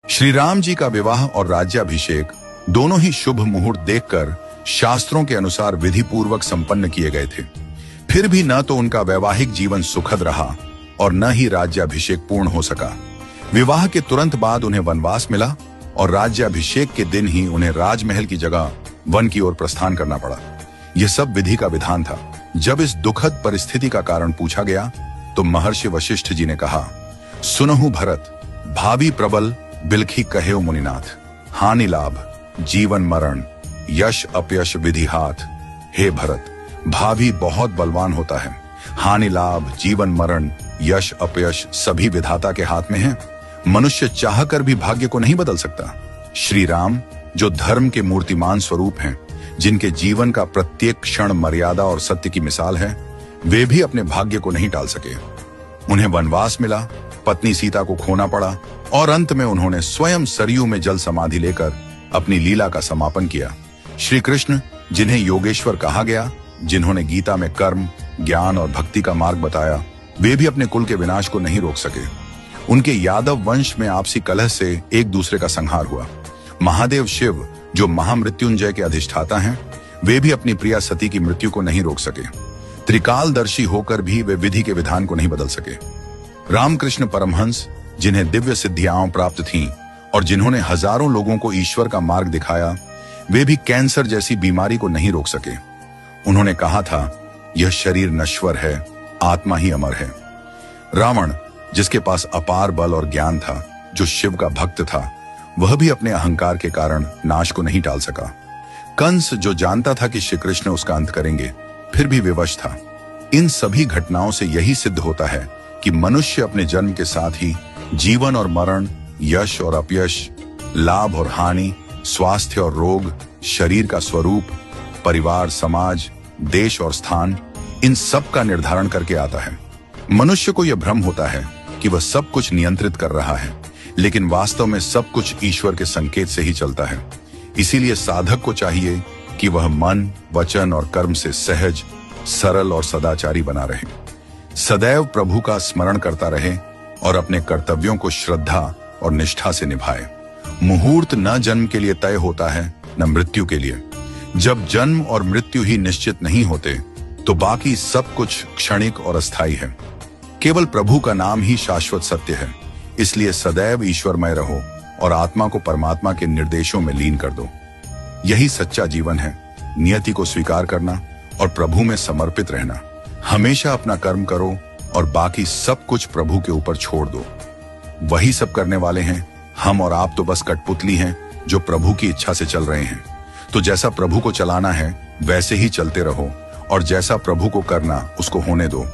श्री राम जी का विवाह और राज्याभिषेक दोनों ही शुभ मुहूर्त देखकर शास्त्रों के अनुसार विधि पूर्वक संपन्न किए गए थे। फिर भी न तो उनका वैवाहिक जीवन सुखद रहा और न ही राज्याभिषेक पूर्ण हो सका। विवाह के तुरंत बाद उन्हें वनवास मिला और राज्याभिषेक के दिन ही उन्हें राजमहल की जगह वन की ओर प्रस्थान करना पड़ा। यह सब विधि का विधान था। जब इस दुखद परिस्थिति का कारण पूछा गया तो महर्षि वशिष्ठ जी ने कहा, सुनहु भरत, भावी प्रबल बिलखी कहेउ मुनिनाथ, हानि लाभ जीवन मरण यश अपयश विधि हाथ। हे भरत, भावी बहुत बलवान होता है, हानि लाभ जीवन मरण यश अपयश सभी विधाता के हाथ में है। मनुष्य चाहकर भी भाग्य को नहीं बदल सकता। श्री राम जो धर्म के मूर्तिमान स्वरूप हैं, जिनके जीवन का प्रत्येक क्षण मर्यादा और सत्य की मिसाल है, वे भी अपने भाग्य को नहीं टाल सके। उन्हें वनवास मिला, पत्नी सीता को खोना पड़ा और अंत में उन्होंने स्वयं सरयू में जल समाधि लेकर अपनी लीला का समापन किया। श्री कृष्ण जिन्हें योगेश्वर कहा गया, जिन्होंने गीता में कर्म, ज्ञान और भक्ति का मार्ग बताया, वे भी अपने कुल के विनाश को नहीं रोक सके। उनके यादव वंश में आपसी कलह से एक दूसरे का संहार हुआ। महादेव शिव जो महामृत्युंजय के अधिष्ठाता हैं, वे भी अपनी प्रिया सती की मृत्यु को नहीं रोक सके। त्रिकालदर्शी होकर भी वे विधि के विधान को नहीं बदल सके। रामकृष्ण परमहंस जिन्हें दिव्य सिद्धियां प्राप्त थीं और जिन्होंने हजारों लोगों को ईश्वर का मार्ग दिखाया, वे भी कैंसर जैसी बीमारी को नहीं रोक सके। उन्होंने कहा था, यह शरीर नश्वर है, आत्मा ही अमर है। रावण जिसके पास अपार बल और ज्ञान था, जो शिव का भक्त था, वह भी अपने अहंकार के कारण नाश को नहीं टाल सका। कंस जो जानता था कि श्री कृष्ण उसका अंत करेंगे, फिर भी विवश था। इन सभी घटनाओं से यही सिद्ध होता है कि मनुष्य अपने जन्म के साथ ही जीवन और मरण, यश और अपयश, लाभ और हानि, स्वास्थ्य और रोग, शरीर का स्वरूप, परिवार, समाज, देश और स्थान, इन सब का निर्धारण करके आता है। मनुष्य को यह भ्रम होता है कि वह सब कुछ नियंत्रित कर रहा है, लेकिन वास्तव में सब कुछ ईश्वर के संकेत से ही चलता है। इसीलिए साधक को चाहिए कि वह मन, वचन और कर्म से सहज, सरल और सदाचारी बना रहे, सदैव प्रभु का स्मरण करता रहे और अपने कर्तव्यों को श्रद्धा और निष्ठा से निभाए। मुहूर्त न जन्म के लिए तय होता है, न मृत्यु के लिए। जब जन्म और मृत्यु ही निश्चित नहीं होते, तो बाकी सब कुछ क्षणिक और अस्थायी है। केवल प्रभु का नाम ही शाश्वत सत्य है। इसलिए सदैव ईश्वरमय रहो और आत्मा को परमात्मा के निर्देशों में लीन कर दो। यही सच्चा जीवन है। नियति को स्वीकार करना और प्रभु में समर्पित रहना। हमेशा अपना कर्म करो और बाकी सब कुछ प्रभु के ऊपर छोड़ दो। वही सब करने वाले हैं। हम और आप तो बस कठपुतली हैं जो प्रभु की इच्छा से चल रहे हैं। तो जैसा प्रभु को चलाना है वैसे ही चलते रहो और जैसा प्रभु को करना उसको होने दो।